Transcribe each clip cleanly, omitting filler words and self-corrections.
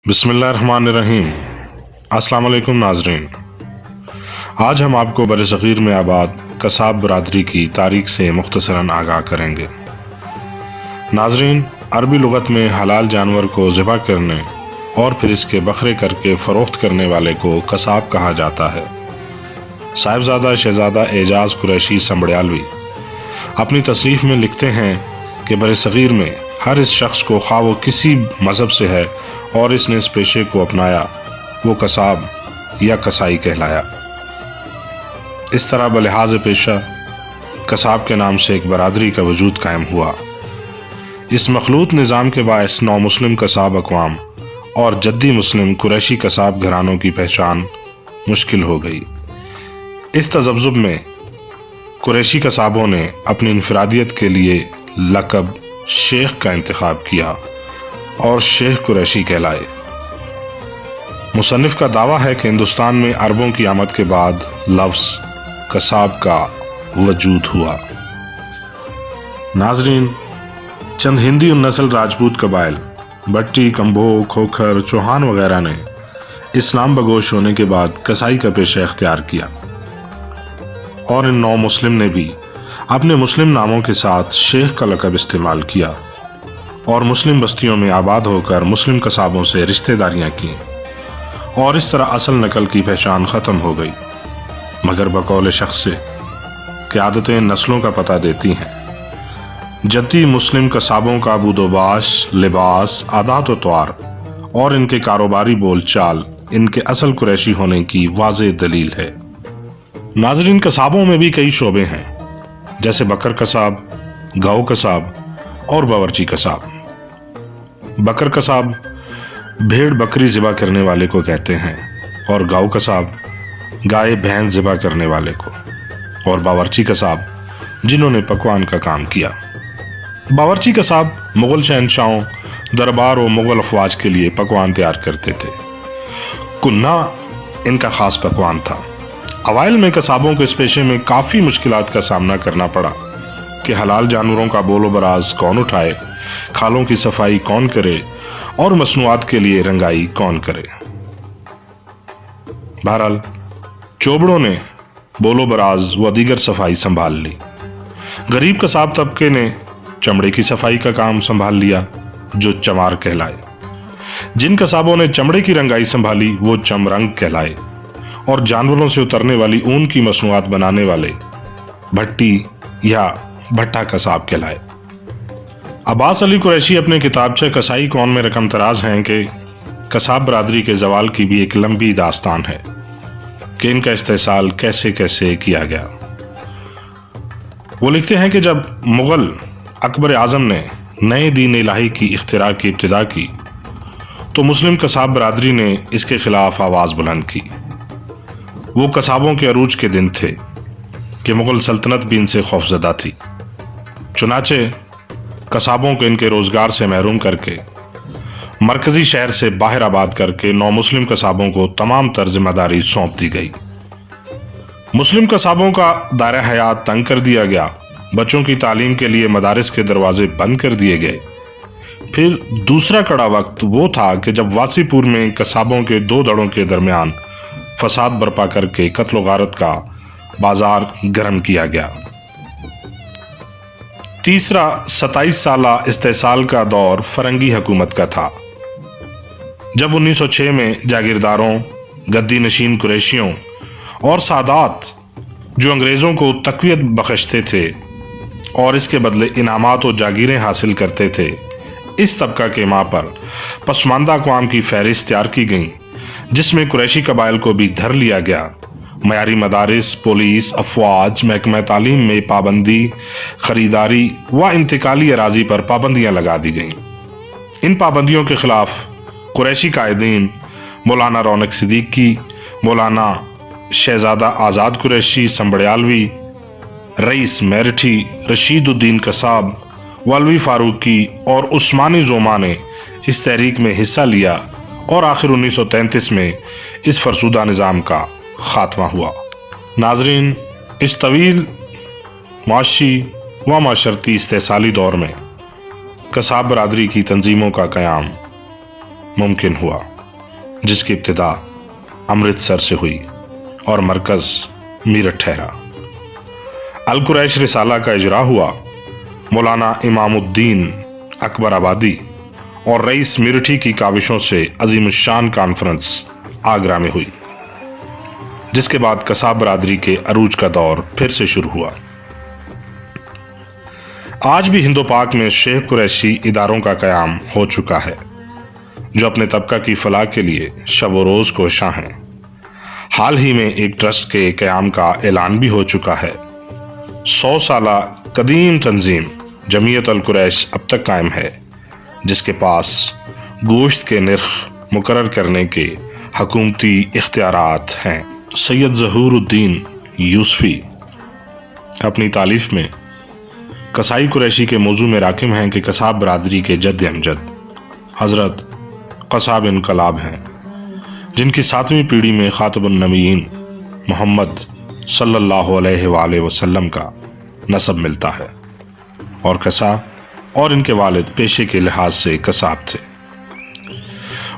बिस्मिल्लाहिर्रहमानिर्रहीम। अस्सलाम वालेकुम नाजरीन। आज हम आपको बरसग़ीर में आबाद कसाब बरादरी की तारीख़ से मुख्तसरन आगाह करेंगे। नाजरीन, अरबी लुग़त में हलाल जानवर को ज़िबा करने और फिर इसके बकरे करके फ़रोख्त करने वाले को कसाब कहा जाता है। साहिबजादा शहज़ादा एजाज़ कुरैशी संबड़ियालवी अपनी तसनीफ़ में लिखते हैं कि बरसग़ीर में हर इस शख्स को ख़्वाह वो किसी मज़हब से है और इसने इस पेशे को अपनाया, वो कसाब या कसाई कहलाया। इस तरह बलिहाज पेशा कसाब के नाम से एक बरादरी का वजूद कायम हुआ। इस मखलूत निज़ाम के बायस नौ मुस्लिम कसाब अक़वाम और जद्दी मुस्लिम कुरैशी कसाब घरानों की पहचान मुश्किल हो गई। इस तज़ब्ज़ुब में कुरैशी कसाबों ने अपनी इनफरादियत के लिए लक़ब शेख का इंतखाब किया और शेख कुरैशी कहलाए। मुसन्निफ़ का दावा है कि हिंदुस्तान में अरबों की आमद के बाद लफ्ज़ कसाब का वजूद हुआ। नाजरीन, चंद हिंदी नस्ल राजपूत कबाइल भट्टी, कंबो, खोखर, चौहान वगैरह ने इस्लाम बगोश होने के बाद कसाई का पेशा इख्तियार किया और इन नौ मुस्लिम ने भी अपने मुस्लिम नामों के साथ शेख का लक़ब इस्तेमाल किया और मुस्लिम बस्तियों में आबाद होकर मुस्लिम कसाबों से रिश्तेदारियां की और इस तरह असल नकल की पहचान ख़त्म हो गई। मगर बकौल शख्स से कि आदतें नस्लों का पता देती हैं। जद्दी मुस्लिम कसाबों का बूदोबाश, लिबास, आदात व तौर और इनके कारोबारी बोलचाल इनके असल कुरैशी होने की वाज़ेह दलील है। नाज़रीन, कसाबों में भी कई शोबे हैं, जैसे बकर कसाब, गाँव कसाब और बावर्ची कसाब। बकर कसाब भेड़ बकरी ज़िबा करने वाले को कहते हैं और गाँव कसाब गाय भैंस ज़िबा करने वाले को, और बावर्ची कसाब जिन्होंने पकवान का काम किया। बावर्ची कसाब मुग़ल शहंशाहों, दरबार और मुग़ल अफवाज के लिए पकवान तैयार करते थे। कुन्ना इनका ख़ास पकवान था। अवाइल में कसाबों को इस पेशे में काफ़ी मुश्किलात का सामना करना पड़ा कि हलाल जानवरों का बोलो बराज कौन उठाए, खालों की सफाई कौन करे और मसनूआत के लिए रंगाई कौन करे। बहरहाल चोबड़ों ने बोलो बराज व दीगर सफाई संभाल ली। गरीब कसाब तबके ने चमड़े की सफाई का काम संभाल लिया, जो चमार कहलाए। जिन कसाबों ने चमड़े की रंगाई संभाली वो चमरंग कहलाए और जानवरों से उतरने वाली ऊन की मसनूआत बनाने वाले भट्टी या भट्टा कसाब कहलाए। अब्बास अली कुरैशी अपने किताबचे कसाई कौन में रकम तराज हैं कि कसाब बरादरी के जवाल की भी एक लंबी दास्तान है कि इनका इस्तेसाल कैसे कैसे किया गया। वो लिखते हैं कि जब मुग़ल अकबर आज़म ने नए दीन इलाही की इख्तिरा की इब्तिदा की तो मुस्लिम कसाब बरादरी ने इसके खिलाफ आवाज़ बुलंद की। वो कसाबों के अरूज के दिन थे कि मुग़ल सल्तनत भी इनसे खौफज़दा थी। चुनाचे कसाबों को इनके रोज़गार से महरूम करके मरकज़ी शहर से बाहर आबाद करके नौ मुस्लिम कसाबों को तमाम तर ज़िम्मेदारी सौंप दी गई। मुस्लिम कसाबों का दायरा हयात तंग कर दिया गया। बच्चों की तालीम के लिए मदारिस के दरवाजे बंद कर दिए गए। फिर दूसरा कड़ा वक्त वो था कि जब वासीपुर में कसाबों के दो धड़ों के दरमियान फसाद बर्पा करके कत्ल गारत का बाजार गर्म किया गया। तीसरा 27 साला इस्तेसाल का दौर फरंगी हुकूमत का था, जब 1906 में जागीरदारों, गद्दी नशीन कुरैशियों और सादात जो अंग्रेज़ों को तक़वियत बख्शते थे और इसके बदले इनामात और जागीरें हासिल करते थे, इस तबका के माँ पर पसमानदा अक़वाम की फहरिस्त तैयार की गई, जिसमें कुरैशी कबाइल को भी धर लिया गया। मयारी मदारिस, पुलिस, अफवाज, महकमा तालीम में पाबंदी, ख़रीदारी व इंतकाली अराजी पर पाबंदियाँ लगा दी गईं। इन पाबंदियों के ख़िलाफ़ कुरैशी कायदीन मौलाना रौनक सिद्दीकी, मौलाना शहज़ादा आज़ाद कुरैशी संबड़ियालवी, रईस मेरठी, रशीदुद्दीन कसाब, वल्वी फारूकी और उस्मानी ज़ोमा ने इस तहरीक में हिस्सा लिया और आखिर 1933 में इस फरसुदा निज़ाम का ख़ात्मा हुआ। नाजरीन, इस तवील माशी व माशरती इस्तेसाली दौर में कसाब बरादरी की तंजीमों का क़याम मुमकिन हुआ। جس کی ابتدا امرتسر سے ہوئی اور مرکز میرٹھ ٹھہرا۔ القریش رسالہ کا اجرا ہوا مولانا امام الدین اکبر آبادی اور رئیس میرٹھی کی کاوشوں سے عظیم الشان کانفرنس آگرہ میں ہوئی، جس کے بعد قصاب برادری کے عروج کا دور پھر سے شروع ہوا۔ آج بھی ہند و پاک میں شیخ قریشی اداروں کا قیام ہو چکا ہے جو اپنے طبقہ کی فلاح کے لیے شب و روز کوشاں ہیں۔ حال ہی میں ایک ٹرسٹ کے قیام کا اعلان بھی ہو چکا ہے۔ 100 سالہ قدیم تنظیم جمعیت القریش اب تک قائم ہے، جس کے پاس گوشت کے نرخ مقرر کرنے کے حکومتی اختیارات ہیں۔ سید ظہور الدین یوسفی اپنی تالیف میں قصائی قریشی کے موضوع میں راکم ہیں کہ قصاب برادری کے جد امجد حضرت قصاب انقلاب ہیں، جن کی 7ویں پیڑھی میں خاتم النبیین محمد صلی اللہ علیہ وآلہ وسلم کا نسب ملتا ہے، اور قصا اور ان کے والد پیشے کے لحاظ سے قصاب تھے۔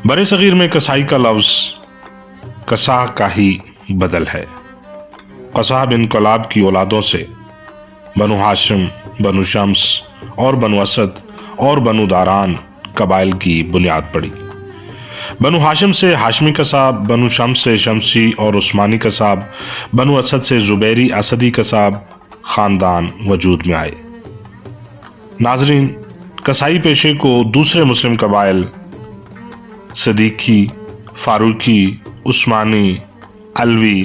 برِ صغیر میں قصائی کا لفظ قصا کا ہی بدل ہے۔ قصاب انقلاب کی اولادوں سے بنو ہاشم، بنو شمس اور بنو اسد اور بنو داران قبائل کی بنیاد پڑی۔ بنو ہاشم سے ہاشمی قصاب، بنو شمس سے شمسی اور عثمانی قصاب، بنو اسد سے زبیری اسدی قصاب خاندان وجود میں آئے۔ ناظرین، قصائی پیشے کو دوسرے مسلم قبائل صدیقی، فاروقی، عثمانی، علوی،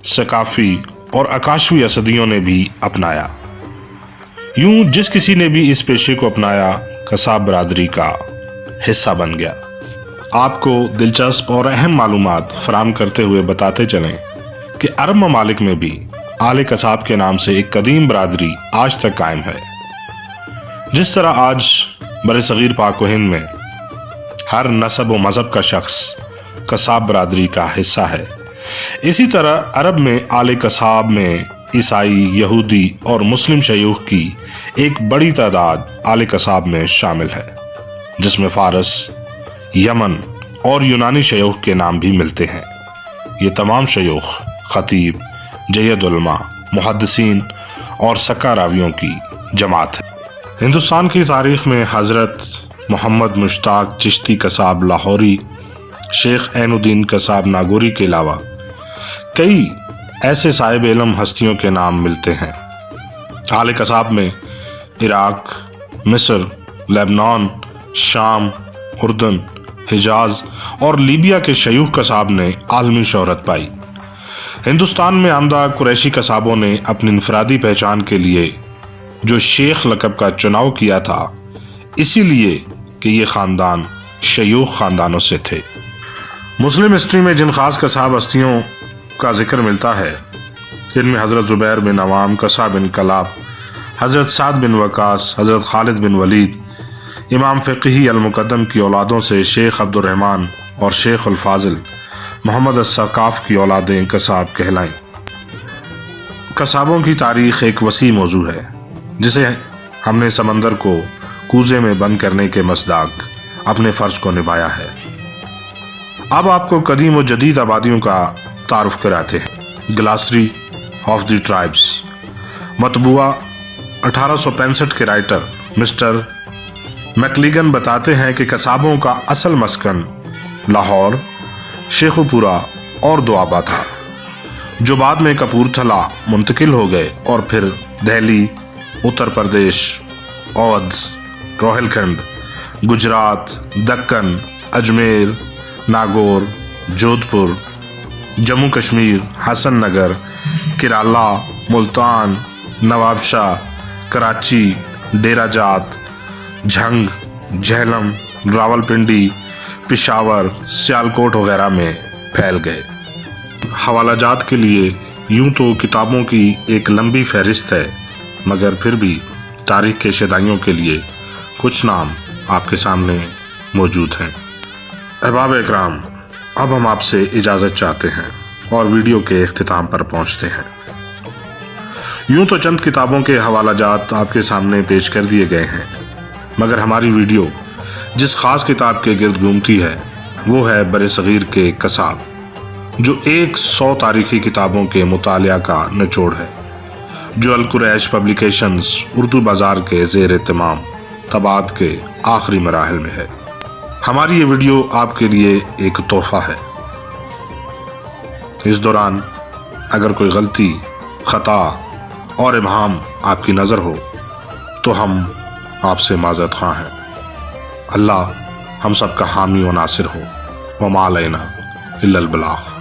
ثقافی اور اکاشوی اسدیوں نے بھی اپنایا۔ یوں جس کسی نے بھی اس پیشے کو اپنایا قصاب برادری کا حصہ بن گیا۔ آپ کو دلچسپ اور اہم معلومات فراہم کرتے ہوئے بتاتے چلیں کہ عرب ممالک میں بھی آل قصاب کے نام سے ایک قدیم برادری آج تک قائم ہے۔ جس طرح آج برِ صغیر پاک و ہند میں ہر نسب و مذہب کا شخص قصاب برادری کا حصہ ہے، اسی طرح عرب میں آل قصاب میں عیسائی، یہودی اور مسلم شیوخ کی ایک بڑی تعداد آل قصاب میں شامل ہے، جس میں فارس، یمن اور یونانی شیوخ کے نام بھی ملتے ہیں۔ یہ تمام شیوخ خطیب، جید علماء، محدثین اور سکہ راویوں کی جماعت ہے۔ ہندوستان کی تاریخ میں حضرت محمد مشتاق چشتی قصاب لاہوری، شیخ عین الدین قصاب ناگوری کے علاوہ کئی ایسے صاحب علم ہستیوں کے نام ملتے ہیں۔ آل قصاب میں عراق، مصر، لبنان، شام، اردن، حجاز اور لیبیا کے شیوخ قصاب نے عالمی شہرت پائی۔ ہندوستان میں آمدہ قریشی قصابوں نے اپنی انفرادی پہچان کے لیے جو شیخ لقب کا چناؤ کیا تھا، اسی لیے کہ یہ خاندان شیوخ خاندانوں سے تھے۔ مسلم ہسٹری میں جن خاص قصاب ہستیوں کا ذکر ملتا ہے، ان میں حضرت زبیر بن عوام قصاب انقلاب، حضرت سعد بن وقاص، حضرت خالد بن ولید، امام فقیہی المقدم کی اولادوں سے شیخ عبد الرحمن اور شیخ الفاضل محمد الثقاف کی اولادیں قصاب کہلائیں۔ قصابوں کی تاریخ ایک وسیع موضوع ہے، جسے ہم نے سمندر کو کوزے میں بند کرنے کے مصداق اپنے فرض کو نبھایا ہے۔ اب آپ کو قدیم و جدید آبادیوں کا تعارف کراتے ہیں۔ گلاسری آف دی ٹرائبس، مطبوعہ 1865 کے رائٹر مسٹر میکلیگن بتاتے ہیں کہ قصابوں کا اصل مسکن لاہور، شیخوپورہ اور دوآبہ تھا، جو بعد میں کپورتھلا منتقل ہو گئے اور پھر دہلی، اتر پردیش، اودھ، روہل کھنڈ، گجرات، دکن، اجمیر، ناگور، جودھ پور، جموں کشمیر، حسن نگر، کیرالا، ملتان، نواب شاہ، کراچی، ڈیرہ جات، جھنگ، جہلم، راول پنڈی، پشاور، سیالکوٹ وغیرہ میں پھیل گئے۔ حوالہ جات کے لیے یوں تو کتابوں کی ایک لمبی فہرست ہے، مگر پھر بھی تاریخ کے شیدائیوں کے لیے کچھ نام آپ کے سامنے موجود ہیں۔ احباب اکرام، اب ہم آپ سے اجازت چاہتے ہیں اور ویڈیو کے اختتام پر پہنچتے ہیں۔ یوں تو چند کتابوں کے حوالہ جات آپ کے سامنے پیش کر دیے گئے ہیں، مگر ہماری ویڈیو جس خاص کتاب کے گرد گھومتی ہے وہ ہے برصغیر کے کساب، جو 100 تاریخی کتابوں کے مطالعہ کا نچوڑ ہے، جو القریش پبلیکیشنز اردو بازار کے زیر اہتمام طباعت کے آخری مراحل میں ہے۔ ہماری یہ ویڈیو آپ کے لیے ایک تحفہ ہے۔ اس دوران اگر کوئی غلطی، خطا اور ابہام آپ کی نظر ہو تو ہم آپ سے معذرت خواہ ہیں۔ اللہ ہم سب کا حامی و ناصر ہو، وما علینا الا البلاغ۔